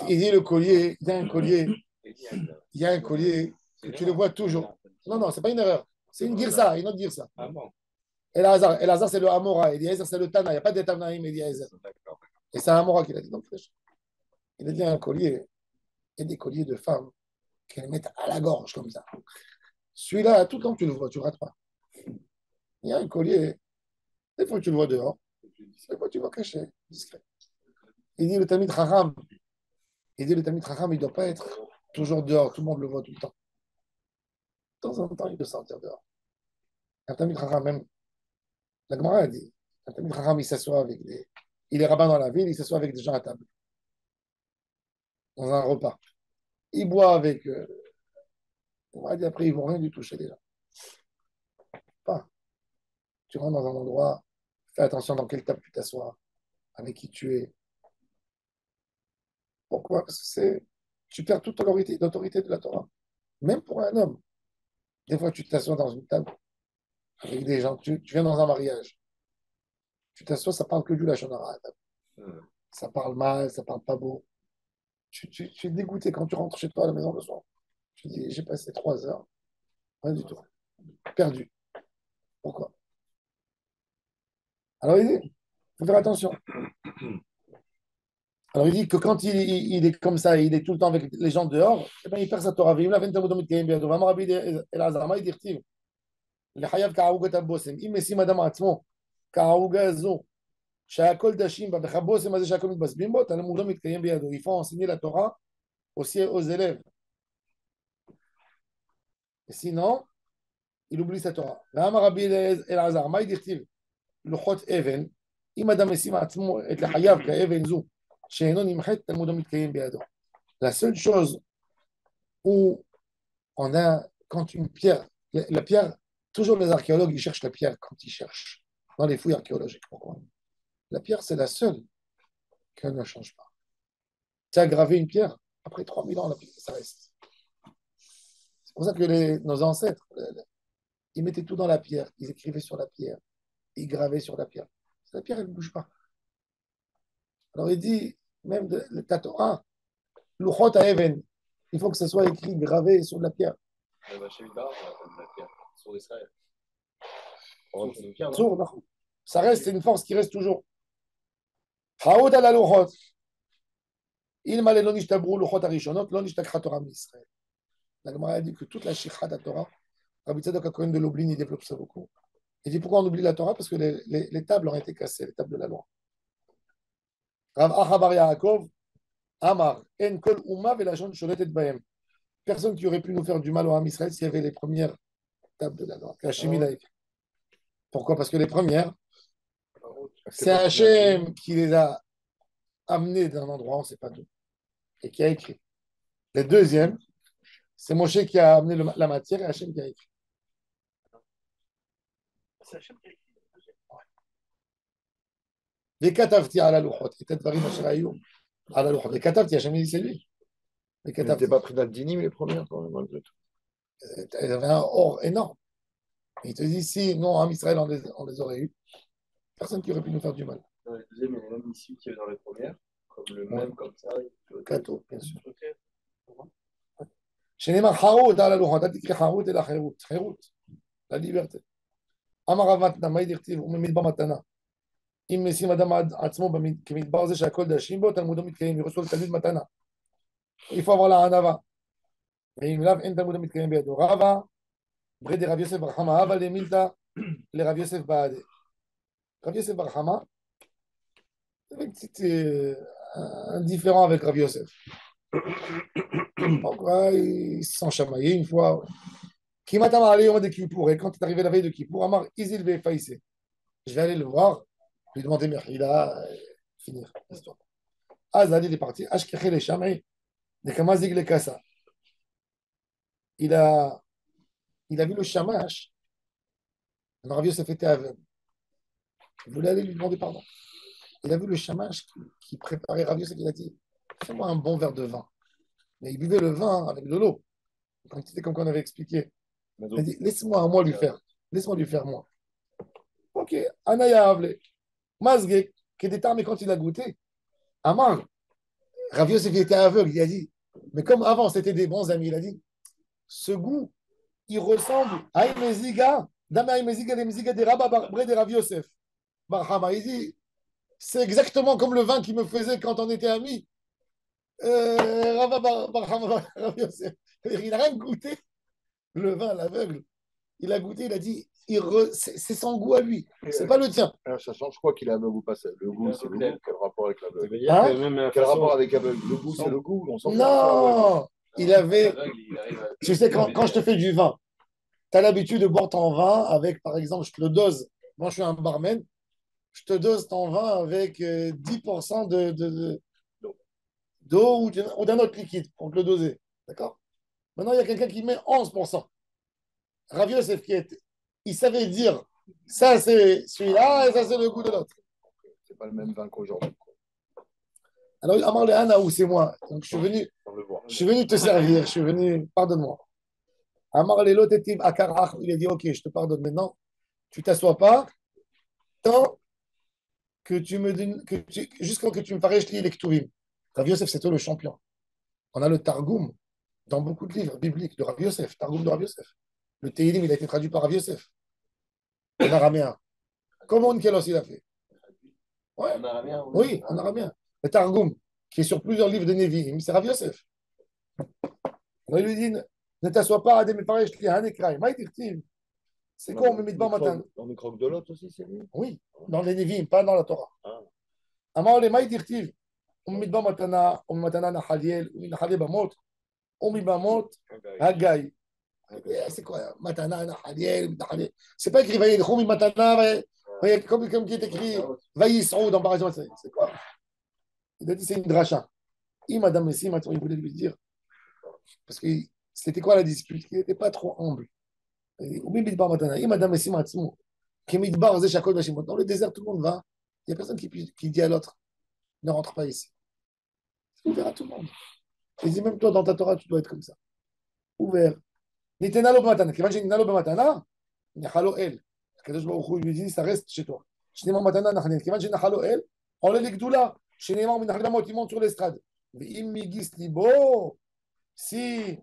il dit le collier, il y a un collier, tu le vois toujours. Non, c'est pas une erreur, c'est une girsa, une autre girsa. Ah bon? Elazar, c'est le Amora. Eliezer, c'est le Tana. Il n'y a pas d'Etanaïm, Eliezer. Et c'est un Amora qui l'a dit dans le flèche. Il a dit un collier. Il y a des colliers de femmes qui les mettent à la gorge comme ça. Celui-là, tout le temps que tu le vois, tu ne rates pas. Il y a un collier. Des fois, tu le vois dehors. Des fois, tu le vois caché, discret. Il dit le Tamid Chacham. Il dit le Tamid Chacham, il ne doit pas être toujours dehors. Tout le monde le voit tout le temps. De temps en temps, il doit sortir dehors. Un Tamid Chacham, même. La Gemara a dit, Un Talmid Chacham, il s'assoit avec des. Il est rabbin dans la ville, il s'assoit avec des gens à table, dans un repas. Il boit avec eux. On va dire après, ils vont rien du tout chez les gens. Pas. Tu rentres dans un endroit, fais attention dans quelle table tu t'assois, avec qui tu es. Pourquoi? Parce que tu perds toute l'autorité de la Torah. Même pour un homme. Des fois, tu t'assois dans une table avec des gens, tu viens dans un mariage. Tu t'assois, ça parle que du Lachon Hara à la table. Ça parle mal, ça parle pas beau. Tu es dégoûté quand tu rentres chez toi à la maison le soir. Tu dis, j'ai passé 3 heures, rien du tout. Perdu. Pourquoi? Alors il dit, il faut faire attention. Alors il dit que quand il est comme ça, il est tout le temps avec les gens dehors, eh ben, il perd sa Torah. ואם לבן תלמוד מתקיים בידו, ואמר רבי אלעזר, מה דכתיב? לחייב כערוגת הבושם. אם משים אדם עצמו כערוגה הזו, שהכל דשים בה, וכבושם הזה שהכל מתבשמים בו, תלמודו מתקיים בידו. Il faut enseigner la Torah aussi aux élèves. Et sinon, il oublie sa Torah. ואמר רבי אלעזר, מה דכתיב? לוחות אבן, אם אדם משים עצמו את לחייו כאבן זו, שאינו נמחת, תלמודו מתקיים בידו. La seule chose où on a, quand une pierre, la pierre, toujours les archéologues, ils cherchent la pierre quand ils cherchent, dans les fouilles archéologiques. Pourquoi? La pierre, c'est la seule qu'elle ne change pas. Tu as gravé une pierre, après 3000 ans, la pierre, ça reste. C'est pour ça que nos ancêtres, ils mettaient tout dans la pierre, ils écrivaient sur la pierre, ils gravaient sur la pierre. La pierre, elle ne bouge pas. Alors il dit, même de ta Torah, Luchot Even, il faut que ça soit écrit, gravé sur de la pierre. Le Hachem Bar, la pierre, sur Israël. C'est une pierre, non? Sourd, non. Ça reste, c'est une force qui reste toujours. Haoud ala Luchot. Il m'a lo nishtabru Luchot Arishonot, lo nishtakha Torah Israël. La Gemara a dit que toute la Shikha de la Torah, Rabbi Tzadok HaKohen de Lublin, il développe ça beaucoup. Il dit pourquoi on oublie la Torah? Parce que les tables ont été cassées, les tables de la loi. Rav Acha bar Yaakov, Amar, En Kol Uma Velashon Sholetet Bahem. Personne qui aurait pu nous faire du mal au Ham Israël s'il y avait les premières tables de la loi. Pourquoi? Parce que les premières, c'est Hachem qui les a amenés d'un endroit, on ne sait pas d'où, et qui a écrit. Les deuxièmes, c'est Moshe qui a amené la matière et Hachem qui a écrit. C'est Hachem qui a écrit. וכתבתי על הלוחות את הדברים אשר היו על הלוחות. וכתבתי, השם dit c'est lui. Il n'était pas pris d'Adinim les premières, quand même, malgré tout. Ils avaient un or énorme. Il te dit, si non, en Israël, on les aurait eu, personne qui aurait pu nous faire du mal. Dans les deuxièmes, il y a les mêmes issues qu'il y avait dans les premières, comme le Ouais. même, comme ça. Kato, bien sûr. Ok. שנאמר חרות על הלוחות, אל תקרא חרות אלא חירות, חירות, la liberté. אמר רב מתנה, מה דכתיב? וממדבר מתנה. אם משים אדם עצמו כמדבר זה שהכל דשים בו, תלמודו מתקיים, ירושו לתלמיד מתנה. Il faut avoir la hanava. ואם לאו אין תלמודו מתקיים בידו. רבא, ברי רב יוסף בר חמא, הווה למילתא לרב יוסף בעדה. רב יוסף בר חמא, c'est un petit indifférent avec Rav Yosef. Pourquoi ils se sont chamaillés une fois? Qui m'a allé au mois de Kippour, et quand il est arrivé la veille de Kippour, Amar Izil Befaïsé. Je vais aller le voir, lui demander Mechila, finir l'histoire. Azali est parti, Ashkeché les Chamay, de Kamazig le Kassa. Il a vu le Shamash. Rav Yosef était aveugle. Il voulait aller lui demander pardon. Il a vu le Shamash qui préparait Rav Yosef, il a dit, fais-moi un bon verre de vin. Mais il buvait le vin avec de l'eau. C'était comme qu'on avait expliqué. Il a dit, laisse-moi à moi lui faire. Laisse-moi lui faire moi. Ok, Anaya Avle. Mazge, qui était tard, mais quand il a goûté, Amar, Rav Yosef il était aveugle. Il a dit, mais comme avant c'était des bons amis, il a dit, ce goût, il ressemble à Imeziga, Dama Imeziga, Imeziga des Rabba Bre de Rav Yosef. Barhama, il dit, c'est exactement comme le vin qu'il me faisait quand on était amis. Rav Yosef. Il n'a rien goûté. Le vin, l'aveugle, il a goûté, il a dit, c'est son goût à lui, c'est pas le tien. Ça change quoi qu'il a aveugle ou pas? Le goût, c'est le goût. Quel rapport avec l'aveugle? Hein? Quel rapport avec l'aveugle? Le goût, c'est le goût. On s'en fout. Non, il avait. Tu sais, quand je te fais du vin, tu as l'habitude de boire ton vin avec, par exemple, je te le dose. Moi, je suis un barman. je te dose ton vin avec 10% d'eau ou d'un autre liquide pour te le doser. D'accord? Maintenant, il y a quelqu'un qui met 11%. Rav Yosef, il savait dire, ça c'est celui-là et ça c'est le goût de l'autre. C'est pas le même vin qu'aujourd'hui. Alors, Amar le Hanaou, c'est moi. Donc, On le voit. je suis venu te servir. Je suis venu, pardonne-moi. Amar le Lotetim Akarach, il a dit, ok, je te pardonne maintenant. Tu t'assois pas tant que tu me donnes, jusqu'à que tu me fasses les Ktuvim. Rav Yosef, c'est toi le champion. On a le Targum dans beaucoup de livres bibliques de Rav Yosef, Targum de Rav Yosef. Le Teilim, il a été traduit par Rav Yosef en araméen. Comment Onkelos il a fait? Ouais. En araméen, Oui, en araméen. Le Targum, qui est sur plusieurs livres de Nevi'im, c'est Rav Yosef. Alors, il lui dit, ne t'assois pas à des méparesh li hanekrai. Maïdirtiv. C'est quoi, on me met devant matin? Dans le croque de l'autre aussi, c'est lui. Oui, dans les Nevi'im, pas dans la Torah. Ah. Amar le Maïdirtiv. On me met devant matana, on me matana nachaliel, ou nachaliel bamot, on me bamot, hagay. C'est quoi? Matana, nachaliel, nachaliel. C'est pas écrit vaïl, choumi matana, comme qui est écrit vaïsrou dans Parashat. C'est quoi? Il a dit c'est une dracha. Et Madame Messi, maintenant, il voulait lui dire, parce que c'était quoi la dispute? Il n'était pas trop humble. Madame Messi, dans le désert, tout le monde va. Il n'y a personne qui dit à l'autre, ne rentre pas ici. C'est ouvert à tout le monde. Il dit, même toi, dans ta Torah, tu dois être comme ça. Ouvert. Nitenalo b'matana. Kevin j'ai nalo b'matana, nachalo el. Kadosh Baruch Hu lui dit, ça reste chez toi. Shnema matana nachnel. Kevin j'ai nachalo el, on le l'igdoula. Shnema min nachlamot, il monte sur l'estrade. Ve'im migis libo, si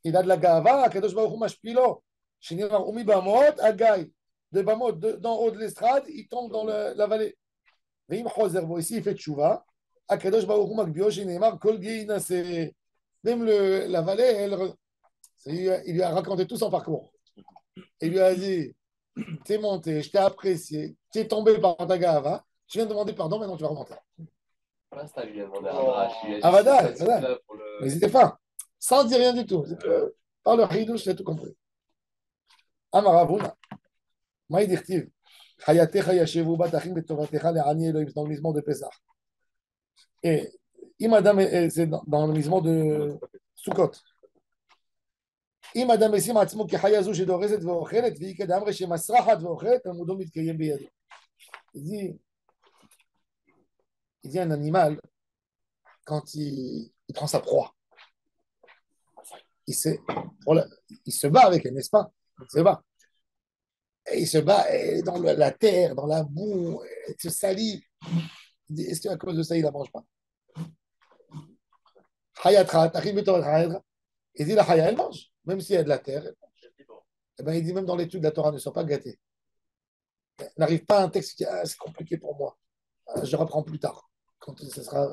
il a de la gava, Kadosh Baruch Hu mashpilo. Shnema umi bamot, agay. De bamot, d'en haut de l'estrade, il tombe dans la vallée. Ve'im choser bo, ici il fait tchouva. Akadosh Baruch Hu makbio, Shnema kol geina, c'est même la vallée, il lui a raconté tout son parcours. Il lui a dit, t'es monté, je t'ai apprécié, t'es tombé par ta gava, tu viens de demander pardon, maintenant tu vas remonter. L'instant, il lui a demandé un drache. Ah, Vada. Mais c'était fin, sans dire rien du tout. Par le Hidouche, j'ai tout compris. Amaravuna, Maïdirtiv, Hayatecha Yashevu Batachim Betovatecha Le'ani Elohim, dans le lisement de Pessah. Et Imadam, c'est dans le lisement de Sukkot. אם אדם משים עצמו כחיה זו שדורסת ואוכלת, והיא כדאמרי שמסרחת ואוכלת, תלמודו מתקיים בידו. Il dit un animal, quand il prend sa proie, il se bat avec elle, n'est-ce pas? Il se bat. Et il se bat dans la terre, dans la boue, il se salit. Il dit, est-ce qu'à cause de ça, il ne la mange pas? Il dit, la chaya, elle mange. Même s'il y a de la terre, elle mange. Eh ben, il dit, même dans l'étude de la Torah, ne sois pas gâté. N'arrive pas à un texte qui dit, ah, c'est compliqué pour moi. Je reprends plus tard. Quand ce sera,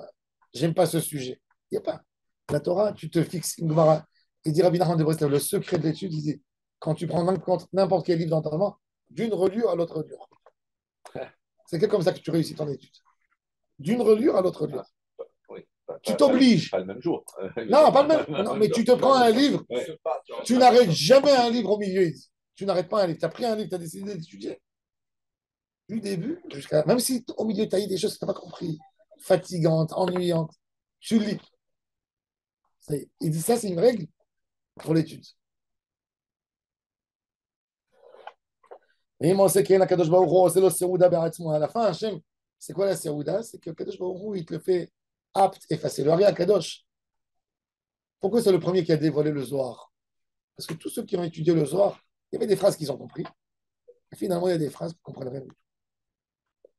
j'aime pas ce sujet. Il n'y a pas. La Torah, tu te fixes une Gemara. Il dit Rabbi Nachman de Breslev, le secret de l'étude, il dit, quand tu prends n'importe quel livre dans ta main, d'une relure à l'autre relure. C'est que comme ça que tu réussis ton étude. D'une relure à l'autre relure. Tu t'obliges. Pas le même jour. Non, pas le même. Non, mais tu te prends un livre. Tu n'arrêtes jamais un livre au milieu. Tu n'arrêtes pas un livre. Tu as pris un livre, tu as décidé d'étudier. Du début jusqu'à. Même si au milieu, tu as eu des choses que tu n'as pas compris, fatigantes, ennuyantes, tu lis. Il dit ça, c'est une règle pour l'étude. Et moi, c'est qu'il y a un Kadosh Baruch Hu, c'est le Seouda Beratzmo. À la fin, Hachem, c'est quoi la Seouda? C'est que Kadosh Baruch Hu, il te le fait apte et facile. Le Ari Kadosh. Pourquoi c'est le premier qui a dévoilé le Zohar? Parce que tous ceux qui ont étudié le Zohar, il y avait des phrases qu'ils ont compris. Et finalement, il y a des phrases qu'ils ne comprennent rien du tout.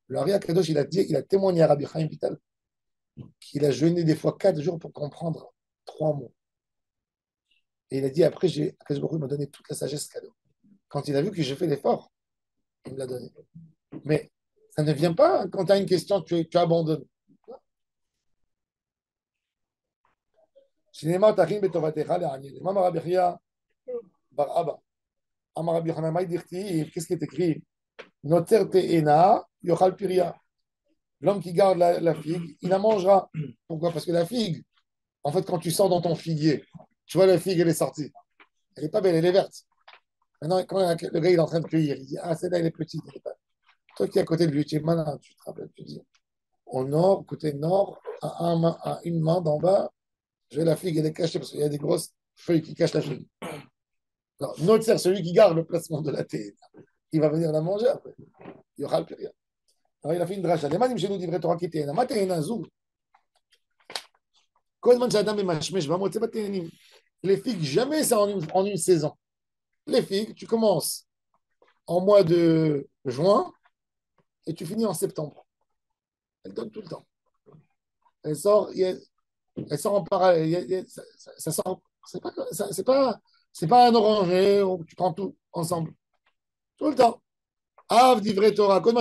Le Ari Kadosh, il a témoigné à Rabbi Chaim Vital qu'il a jeûné des fois 4 jours pour comprendre 3 mots. Et il a dit après, Kadosh Baruch Hu m'a donné toute la sagesse cadeau. Quand il a vu que j'ai fait l'effort, il me l'a donné. Mais ça ne vient pas quand tu as une question, tu abandonnes. Shinema tachin betovatecha le'anil. Imam Rabbi Chia bar Abba. Amar Rabbi Hanamai dirti, qu'est-ce qui est écrit? Noter te'ena yochal piria. L'homme qui garde la figue, il la mangera. Pourquoi? Parce que la figue, en fait, quand tu sors dans ton figuier, tu vois la figue, elle est sortie. Elle n'est pas belle, elle est verte. Maintenant, quand le gars il est en train de cueillir, il dit, ah, celle-là, elle est petite. Elle est pas... Toi qui es à côté de lui, tu es malin, tu te rappelles, tu dis, au nord, côté nord, à une main d'en bas, j'ai la figue, elle est cachée parce qu'il y a des grosses feuilles qui cachent la figue. Alors, Notzer, celui qui garde le placement de la thé, il va venir la manger après. Il n'y aura plus rien. Alors, il a fait une dracha. Les manim chez nous, divrei Torah qui était les figues, jamais c'est en une saison. Les figues, tu commences en mois de juin et tu finis en septembre. Elle donne tout le temps. Elle sort, elle sort en parallèle. Ça sort. C'est pas un oranger où tu prends tout ensemble. Tout le temps. Av divrei Torah. Tout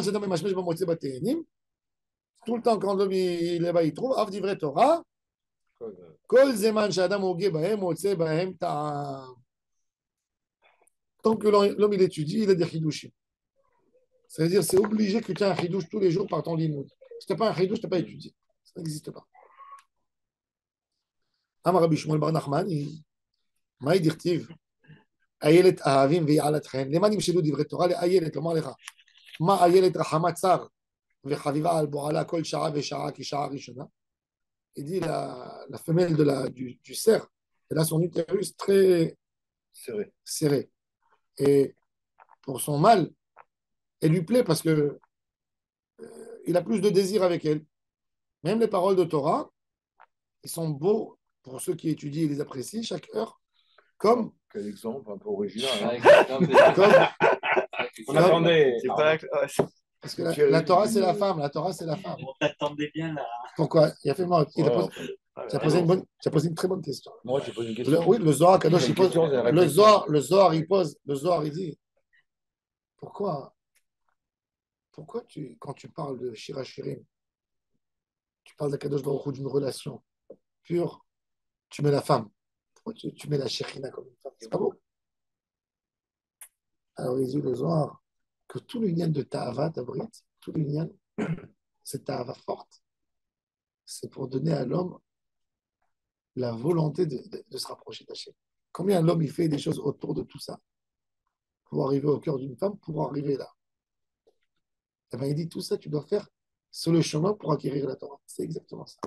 le temps, quand l'homme il est bas, il trouve. Av divrei Torah. Kol zeman shadam ogé bahem, motze bahem ta'am. Tant que l'homme il étudie, il a des chidushim. Ça veut dire c'est obligé que tu aies un chidouche tous les jours par ton limoud. Si tu n'as pas un chidouche, tu n'as pas étudié. Ça n'existe pas. Amar Rabbi Shmuel bar Nachman, מה דכתיב? איילת אהבים ויעלת חן. למען ימשלו דברי תורה לאיילת, לומר לך, מה איילת רחמת צר וחביבה על בועלה כל שעה ושעה כשעה ראשונה? Il dit la femelle du cerf, elle a son utérus très serré. Et pour son mâle, elle lui plaît parce que il a plus de désir avec elle. Même les paroles de Torah, ils sont beaux pour ceux qui étudient et les apprécient chaque heure, comme. Quel exemple un peu original. On attendait. C'est pas. Parce que la Torah, c'est la femme. La Torah, c'est la femme. On t'attendait bien là. Pourquoi? Il a fait mort. Tu as posé une très bonne question. Moi, j'ai posé une question. Oui, le Zohar, Kadosh, il pose. Le Zohar, il dit pourquoi quand tu parles de Shirachirim, tu parles de Kadosh Baruch Hu, d'une relation pure, tu mets la femme. Pourquoi tu mets la Shekhinah comme une femme? C'est pas beau. Alors, il dit le Zohar que tout l'union de Ta'ava, d'Abrit, tout l'union, cette Ta'ava forte, c'est pour donner à l'homme la volonté de se rapprocher d'Hachem. Combien l'homme il fait des choses autour de tout ça pour arriver au cœur d'une femme, pour arriver là. Et bien, il dit tout ça, tu dois faire sur le chemin pour acquérir la Torah. C'est exactement ça.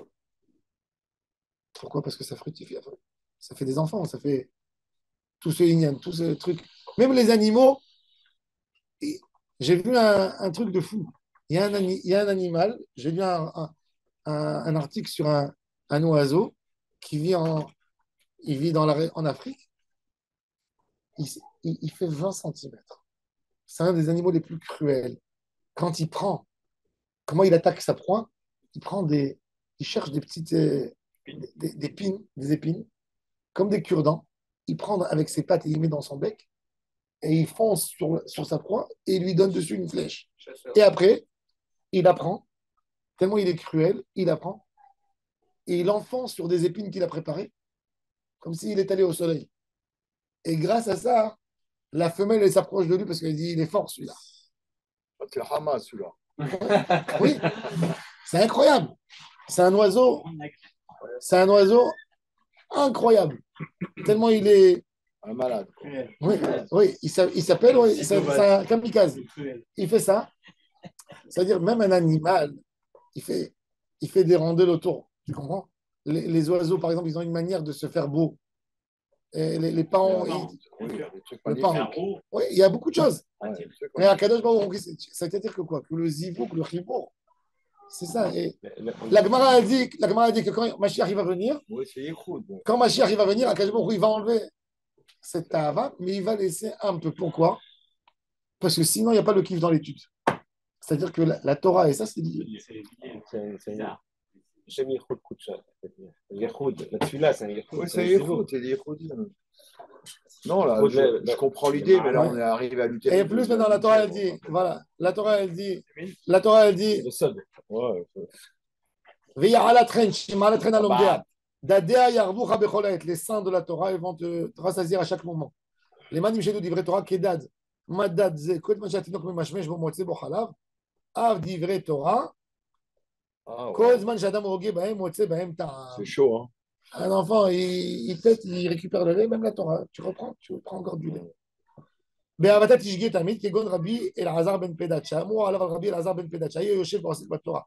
Pourquoi? Parce que ça fructifie. Ça fait des enfants, ça fait tout ce lignan, tout ce truc. Même les animaux, j'ai vu un truc de fou. Il y a un animal, j'ai lu un article sur un oiseau qui vit en Afrique. Il fait 20 centimètres. C'est un des animaux les plus cruels. Quand il prend, comment il attaque sa proie? Il cherche des petites des épines, comme des cure-dents. Il prend avec ses pattes et il met dans son bec et il fonce sur sa proie et il lui donne dessus une flèche. Et après, il apprend, tellement il est cruel, il apprend et il enfonce sur des épines qu'il a préparées, comme s'il est allé au soleil. Et grâce à ça, la femelle, elle s'approche de lui parce qu'elle dit, il est fort celui-là. C'est le Hamas, celui-là. Oui, c'est incroyable. C'est un oiseau incroyable. Tellement il est. Un malade. Oui, il s'appelle, c'est un kamikaze. Il fait ça. C'est-à-dire, même un animal, il fait des rondelles autour. Tu comprends? Les oiseaux, par exemple, ils ont une manière de se faire beau. Et les pans, oui, il y a beaucoup de choses. Mais à Kadosh Baruch Hu, ça veut dire que quoi? Que le zivouk, le chibour, c'est ça. Et la Gemara a dit que quand Mashiach va venir, quand Mashiach va venir, Kadosh Baruch Hu, il va enlever cette tava, mais il va laisser un peu. Pourquoi? Parce que sinon, il n'y a pas le kiff dans l'étude. C'est-à-dire que la Torah, et ça, c'est lié. J'aime Yehoud Koucha. Yehoud, la tefila, c'est un Yehoud. Oui, c'est Yehoud, c'est des Yehoudim. Non, là, je comprends l'idée, mais là, on est arrivé à lutter. Et plus maintenant, la Torah, elle dit, voilà, la Torah, elle dit, Le sod. Ouais. Les saints de la Torah, ils vont te rassasier à chaque moment. Les manim chez nous, divrei Torah, kedad, madad, ze, kol machatinok me mashmesh bo motze bo chalav, av divrei Torah, C'est chaud, hein. un enfant, il récupère le lait, même la Torah. Tu reprends, tu prends encore du lait. בהבטה תשגה תמיד, כגון רבי אלעזר בן פדת, שאמרו עליו על רבי אלעזר בן פדת, שהיה יושב ועוסק בתורה.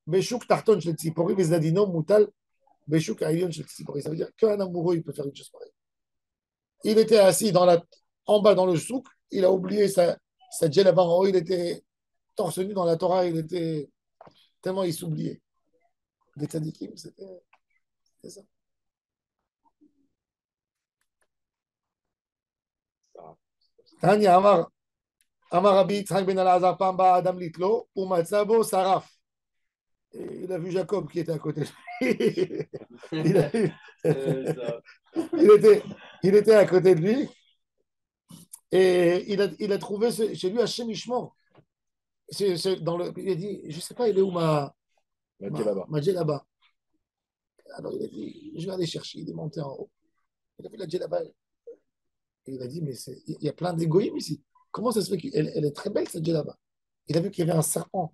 בשוק תחתון של ציפורי, וזדינו מוטל בשוק העליון של ציפורי. Ça veut dire qu'un amoureux, il peut faire une chose pareille. Il était assis en bas dans le souk, il a oublié sa djellaba en haut, il était torse nu dans la Torah, il était tellement il s'oubliait. Des tzadikim, c'était ça. Tanya Amar Rabbi Yitzhak ben Elazar פעם בא אדם לתלו, ומצא בו שרף. Il a vu Jacob qui était à côté de lui. Il était à côté de lui. Et il a trouvé chez lui Hachem Ishmor. Il a dit, je ne sais pas, il est où ma djellaba. Alors il a dit, je vais aller chercher. Il est monté en haut. Il a vu la djellaba. Et il a dit, mais il y a plein d'égoïmes ici. Comment ça se fait qu'elle est très belle, cette djellaba? Il a vu qu'il y avait un serpent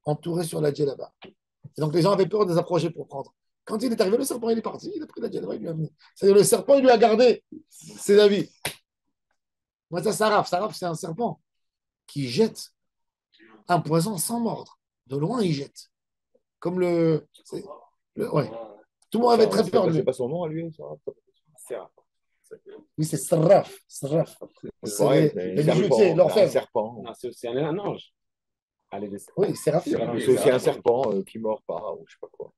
entouré sur la djellaba. Et donc les gens avaient peur de les approcher pour prendre. Quand il est arrivé, le serpent, il est parti. Il a pris la djellaba, il lui a amené. C'est-à-dire le serpent, il lui a gardé ses habits. Moi, ça, Saraf, c'est un serpent qui jette un poison sans mordre. De loin, il jette. Comme ouais. Tout le monde avait très peur de lui. C'est pas son nom à lui, ça. Oui, c'est Saraf. C'est les bijoutiers, l'orfèvre. Un serpent. Non, c'est un ange. Allez, oui, c'est Raphaël. C'est aussi un serpent qui mord pas, ou je sais pas quoi.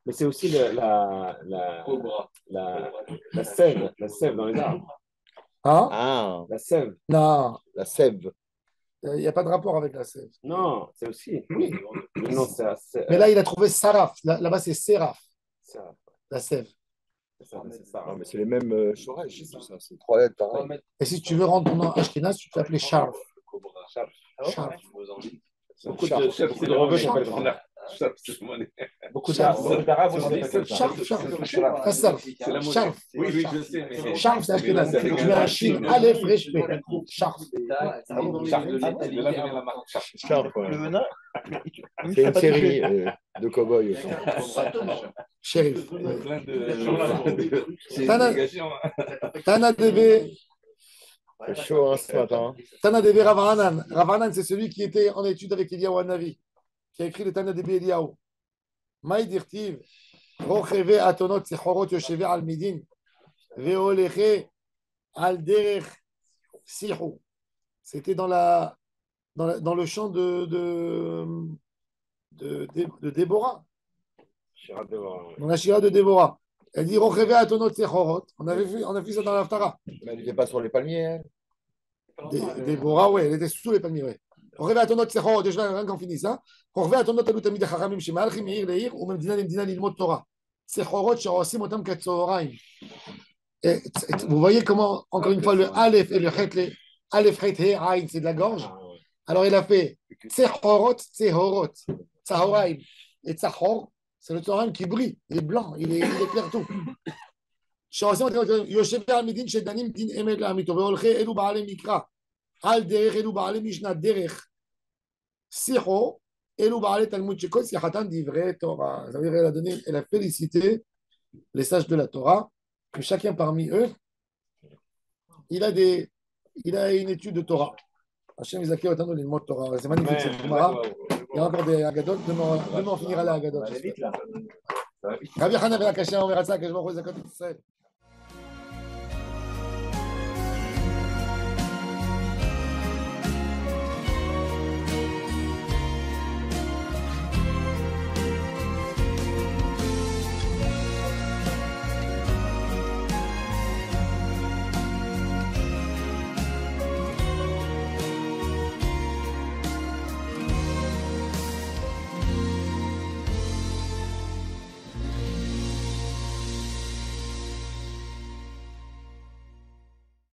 Mais c'est aussi la sève dans les arbres. Hein? Ah, La sève. Non, la sève. il n'y a pas de rapport avec la sève. Non, c'est aussi. Oui. Non, c'est Mais là, il a trouvé Saraf. Là-bas, c'est Séraph, la sève. Ah, mais c'est les mêmes Shoresh, tout ça. C'est trois lettres pareilles. Et si tu veux rendre ton nom Ashkenaz, tu peux appeler Sharf. Sharf. Beaucoup de chefs de revue s'appellent beaucoup d'arabes aussi. Sharf. Oui, je sais. Mais Sharf, c'est Ashkenaz. Tu mets un chine, Aleph, Resh, P. Sharf. Le venin. C'est une série de cow-boys. Shérif. Tana DB. C'est chaud hein, ce matin. Tana DB Ravahanan. Ravahanan, c'est celui qui était en étude avec Eliyahu Hanavi, qui a écrit le Tana DB Eliyahu. Maï dirtiv, rocheve atonot sechorot yosheve al midin, veoleche al derech sihu. C'était dans le chant de Déborah. Dans la Shira de Déborah. Elle dit rocheve atonot sechorot. On a vu ça dans l'Aftara. Mais elle n'était pas sur les palmiers. Hein. Déborah, oui, elle était sous les palmiers, oui. רוכבי האתונות סחורות, יש להם רק גם פיניסה, רוכבי האתונות עלו תמיד החכמים שמהלכים מעיר לעיר וממדינה למדינה ללמוד תורה. סחורות שעושים אותם כצהריים. Vous voyez comment, encore une fois, le Aleph et le Chet, les Aleph, Chet, He, Aïn, c'est de la gorge. Alors il a fait Tsehorot, Tsehorot, Tsahoraim. Et Tsahor, c'est le Tsahoraim qui brille, il est blanc, il est clair tout. שעושים אותם, יושבי המדין שדנים דין אמת לאמיתו, והולכי אלו בעלי מקרא. על דרך אלו בעלי משנת דרך שיחו, אלו בעלי תלמוד שכל שיחתם דברי תורה. Ça veut dire, elle a félicité les sages de la Torah, que chacun parmi eux, il a une étude de Torah. Hachem Izakeh Otanu l'ilmod Torah. C'est magnifique cette Gemara. Il y a encore des Agadot. Demain on finira les Agadot. Rabbi Hana ben Akasha, on verra ça, que je me repose à côté de Israël.